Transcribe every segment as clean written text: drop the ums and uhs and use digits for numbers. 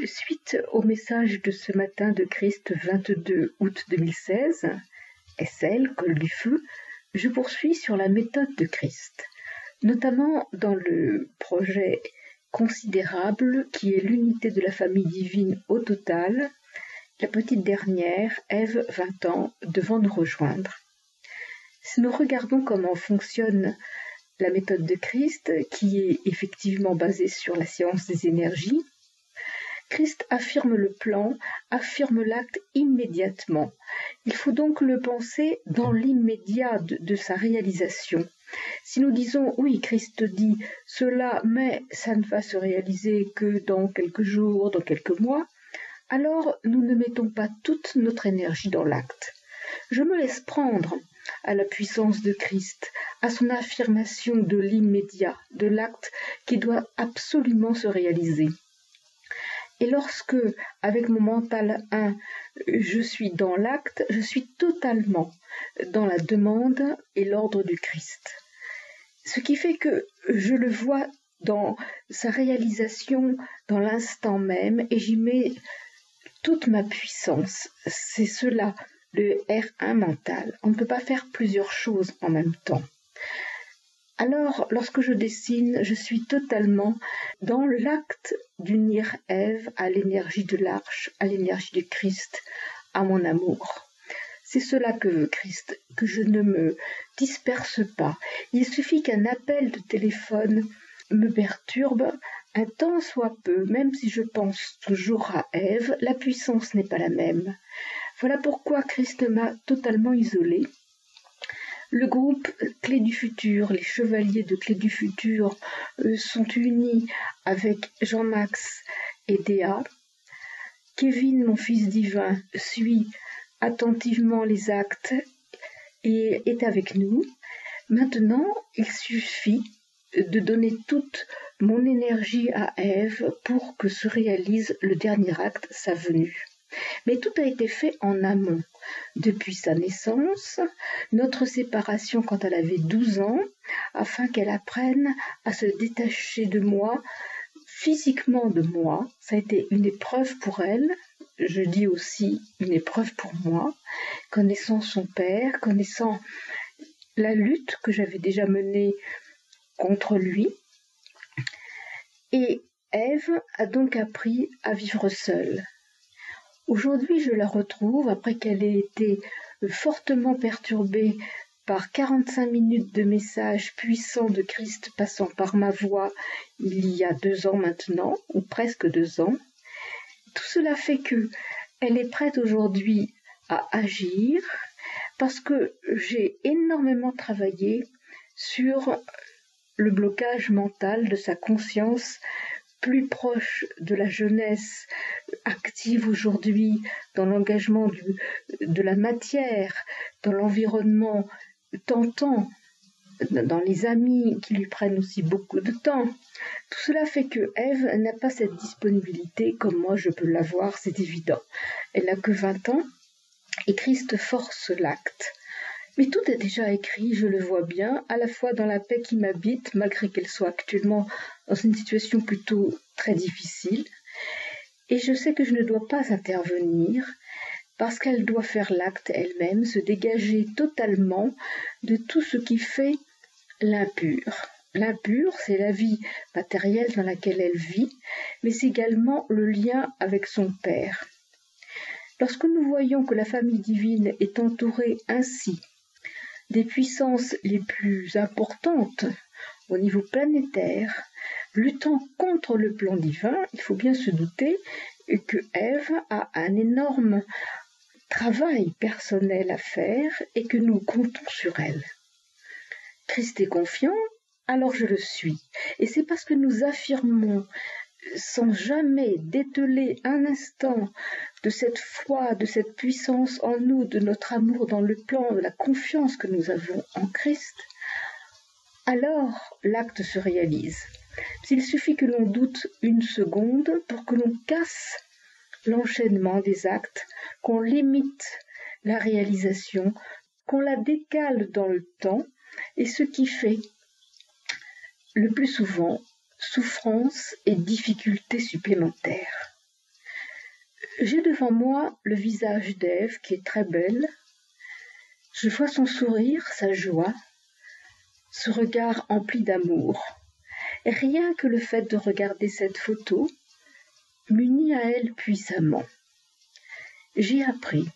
Suite au message de ce matin de Christ 22 août 2016, SL, Col du Feu, je poursuis sur la méthode de Christ, notamment dans le projet considérable qui est l'unité de la famille divine au total. La petite dernière, Ève, 20 ans, devant nous rejoindre. Si nous regardons comment fonctionne la méthode de Christ, qui est effectivement basée sur la science des énergies, Christ affirme le plan, affirme l'acte immédiatement. Il faut donc le penser dans l'immédiat de sa réalisation. Si nous disons « oui, Christ dit cela, mais ça ne va se réaliser que dans quelques jours, dans quelques mois », alors nous ne mettons pas toute notre énergie dans l'acte. Je me laisse prendre à la puissance de Christ, à son affirmation de l'immédiat, de l'acte qui doit absolument se réaliser. Et lorsque, avec mon mental 1, je suis dans l'acte, je suis totalement dans la demande et l'ordre du Christ. Ce qui fait que je le vois dans sa réalisation dans l'instant même et j'y mets toute ma puissance. C'est cela, le R1 mental. On ne peut pas faire plusieurs choses en même temps. Alors, lorsque je dessine, je suis totalement dans l'acte d'unir Ève à l'énergie de l'arche, à l'énergie du Christ, à mon amour. C'est cela que veut Christ, que je ne me disperse pas. Il suffit qu'un appel de téléphone me perturbe un tant soit peu, même si je pense toujours à Ève, la puissance n'est pas la même. Voilà pourquoi Christ m'a totalement isolée. Le groupe Clé du Futur, les chevaliers de Clé du Futur sont unis avec Jean-Max et Déa. Kevin, mon fils divin, suit attentivement les actes et est avec nous. Maintenant, il suffit de donner toute mon énergie à Ève pour que se réalise le dernier acte, sa venue. Mais tout a été fait en amont. Depuis sa naissance, notre séparation quand elle avait 12 ans, afin qu'elle apprenne à se détacher de moi, physiquement de moi. Ça a été une épreuve pour elle, je dis aussi une épreuve pour moi, connaissant son père, connaissant la lutte que j'avais déjà menée contre lui. Et Ève a donc appris à vivre seule. Aujourd'hui, je la retrouve après qu'elle ait été fortement perturbée par 45 minutes de messages puissants de Christ passant par ma voix il y a 2 ans maintenant, ou presque 2 ans. Tout cela fait que elle est prête aujourd'hui à agir parce que j'ai énormément travaillé sur le blocage mental de sa conscience plus proche de la jeunesse active aujourd'hui dans l'engagement de la matière, dans l'environnement tentant, dans les amis qui lui prennent aussi beaucoup de temps. Tout cela fait que Ève n'a pas cette disponibilité comme moi je peux l'avoir, c'est évident. Elle n'a que 20 ans et Christ force l'acte. Mais tout est déjà écrit, je le vois bien, à la fois dans la paix qui m'habite, malgré qu'elle soit actuellement dans une situation plutôt très difficile. Et je sais que je ne dois pas intervenir, parce qu'elle doit faire l'acte elle-même, se dégager totalement de tout ce qui fait l'impur. L'impur, c'est la vie matérielle dans laquelle elle vit, mais c'est également le lien avec son Père. Lorsque nous voyons que la famille divine est entourée ainsi des puissances les plus importantes au niveau planétaire, luttant contre le plan divin, il faut bien se douter que Ève a un énorme travail personnel à faire et que nous comptons sur elle. Christ est confiant, alors je le suis. Et c'est parce que nous affirmons sans jamais dételer un instant de cette foi, de cette puissance en nous, de notre amour dans le plan, de la confiance que nous avons en Christ, alors l'acte se réalise. Il suffit que l'on doute une seconde pour que l'on casse l'enchaînement des actes, qu'on limite la réalisation, qu'on la décale dans le temps, et ce qui fait le plus souvent souffrance et difficultés supplémentaires. J'ai devant moi le visage d'Ève qui est très belle. Je vois son sourire, sa joie, ce regard empli d'amour. Et rien que le fait de regarder cette photo m'unit à elle puissamment. J'ai appris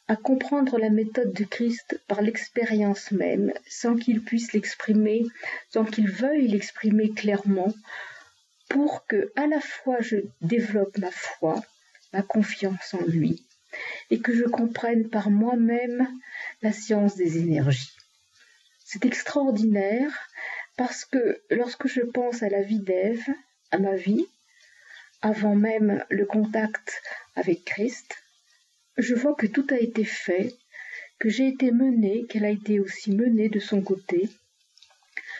à comprendre la méthode de Christ par l'expérience même, sans qu'il puisse l'exprimer, sans qu'il veuille l'exprimer clairement, pour que à la fois je développe ma foi, ma confiance en lui, et que je comprenne par moi-même la science des énergies. C'est extraordinaire parce que lorsque je pense à la vie d'Ève, à ma vie, avant même le contact avec Christ, je vois que tout a été fait, que j'ai été menée, qu'elle a été aussi menée de son côté,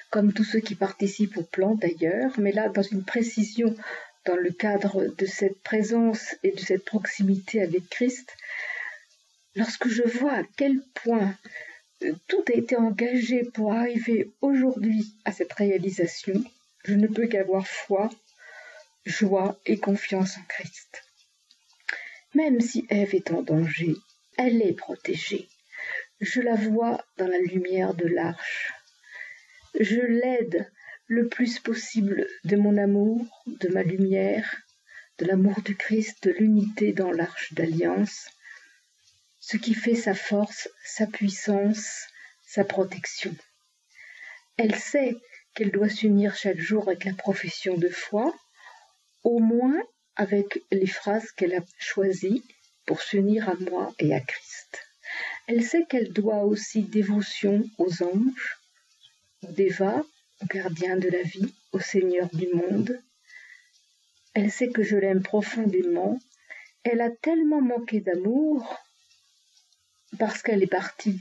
comme tous ceux qui participent au plan d'ailleurs, mais là dans une précision dans le cadre de cette présence et de cette proximité avec Christ, lorsque je vois à quel point tout a été engagé pour arriver aujourd'hui à cette réalisation, je ne peux qu'avoir foi, joie et confiance en Christ. Même si Ève est en danger, elle est protégée. Je la vois dans la lumière de l'arche. Je l'aide le plus possible de mon amour, de ma lumière, de l'amour du Christ, de l'unité dans l'arche d'alliance, ce qui fait sa force, sa puissance, sa protection. Elle sait qu'elle doit s'unir chaque jour avec la profession de foi, au moins avec les phrases qu'elle a choisies pour s'unir à moi et à Christ. Elle sait qu'elle doit aussi dévotion aux anges, aux dévas, au gardien de la vie, au Seigneur du monde. Elle sait que je l'aime profondément. Elle a tellement manqué d'amour parce qu'elle est partie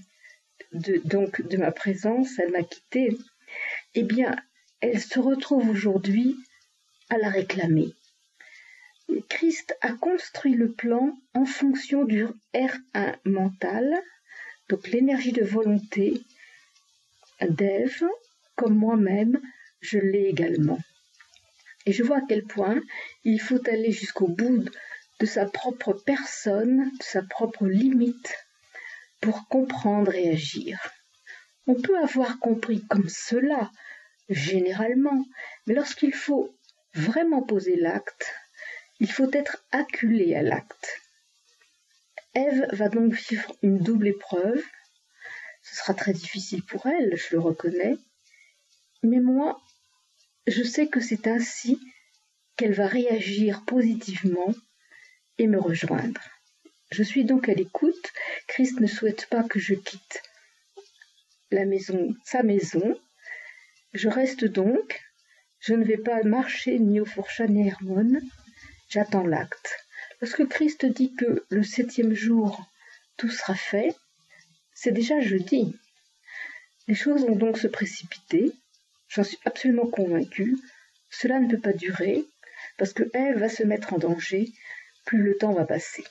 de ma présence, elle m'a quittée. Eh bien, elle se retrouve aujourd'hui à la réclamer. Christ a construit le plan en fonction du R1 mental, donc l'énergie de volonté d'Ève, comme moi-même, je l'ai également. Et je vois à quel point il faut aller jusqu'au bout de sa propre personne, de sa propre limite, pour comprendre et agir. On peut avoir compris comme cela, généralement, mais lorsqu'il faut vraiment poser l'acte, il faut être acculé à l'acte. Ève va donc vivre une double épreuve. Ce sera très difficile pour elle, je le reconnais, mais moi, je sais que c'est ainsi qu'elle va réagir positivement et me rejoindre. Je suis donc à l'écoute. Christ ne souhaite pas que je quitte sa maison. Je reste donc. Je ne vais pas marcher ni au fourchat ni à Hermone. J'attends l'acte. Lorsque Christ dit que le 7e jour, tout sera fait, c'est déjà jeudi. Les choses vont donc se précipiter. J'en suis absolument convaincue. Cela ne peut pas durer, parce que Ève va se mettre en danger, plus le temps va passer.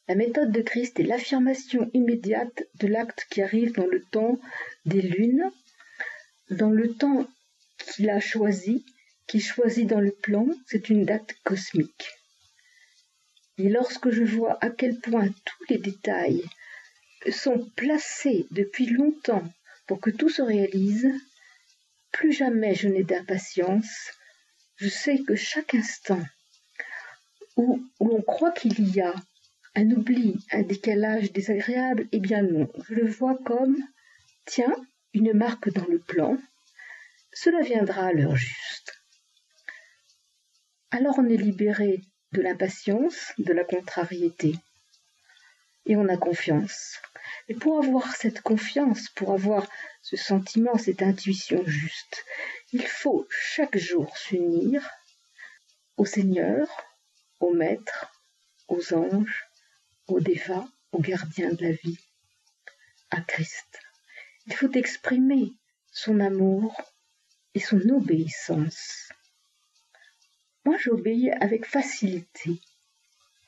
La méthode de Christ est l'affirmation immédiate de l'acte qui arrive dans le temps des lunes, dans le temps qu'il a choisi, qu'il choisit dans le plan, c'est une date cosmique. Et lorsque je vois à quel point tous les détails sont placés depuis longtemps pour que tout se réalise, plus jamais je n'ai d'impatience. Je sais que chaque instant où l'on croit qu'il y a un oubli, un décalage désagréable, eh bien non, je le vois comme, tiens, une marque dans le plan, cela viendra à l'heure juste. Alors on est libéré de l'impatience, de la contrariété, et on a confiance. Et pour avoir cette confiance, pour avoir ce sentiment, cette intuition juste, il faut chaque jour s'unir au Seigneur, au Maître, aux anges, aux dévas, aux gardiens de la vie, à Christ. Il faut exprimer son amour et son obéissance. Moi, j'obéis avec facilité.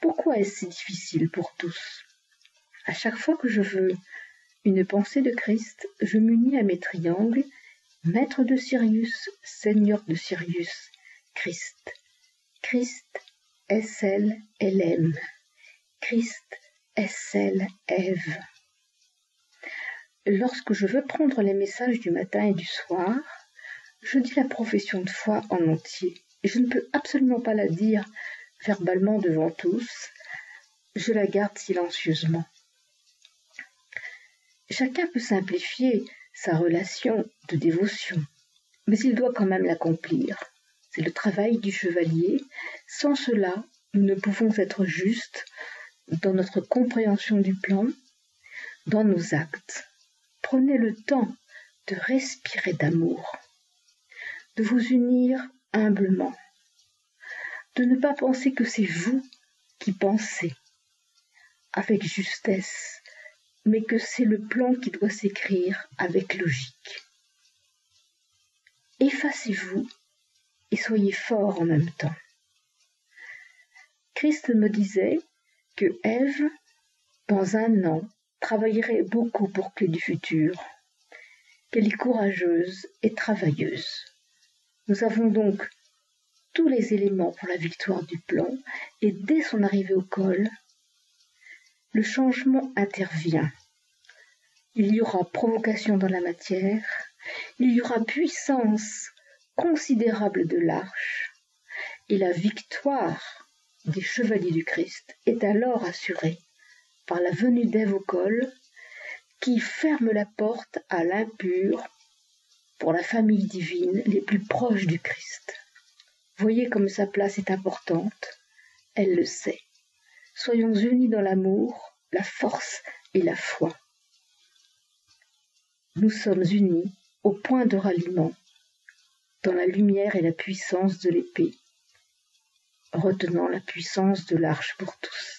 Pourquoi est-ce si difficile pour tous? À chaque fois que je veux une pensée de Christ, je m'unis à mes triangles, Maître de Sirius, Seigneur de Sirius, Christ, Christ, est-elle elle-même. Christ est-elle Ève. Lorsque je veux prendre les messages du matin et du soir, je dis la profession de foi en entier, et je ne peux absolument pas la dire verbalement devant tous, je la garde silencieusement. Chacun peut simplifier sa relation de dévotion, mais il doit quand même l'accomplir. C'est le travail du chevalier. Sans cela, nous ne pouvons être justes dans notre compréhension du plan, dans nos actes. Prenez le temps de respirer d'amour, de vous unir humblement, de ne pas penser que c'est vous qui pensez avec justesse, mais que c'est le plan qui doit s'écrire avec logique. Effacez-vous et soyez forts en même temps. Christ me disait que Ève, dans 1 an, travaillerait beaucoup pour Clé du futur, qu'elle est courageuse et travailleuse. Nous avons donc tous les éléments pour la victoire du plan, et dès son arrivée au col, le changement intervient. Il y aura provocation dans la matière, il y aura puissance considérable de l'arche, et la victoire des chevaliers du Christ est alors assurée par la venue d'Ève au col, qui ferme la porte à l'impur pour la famille divine les plus proches du Christ. Voyez comme sa place est importante, elle le sait. Soyons unis dans l'amour, la force et la foi. Nous sommes unis au point de ralliement, dans la lumière et la puissance de l'épée, retenant la puissance de l'arche pour tous.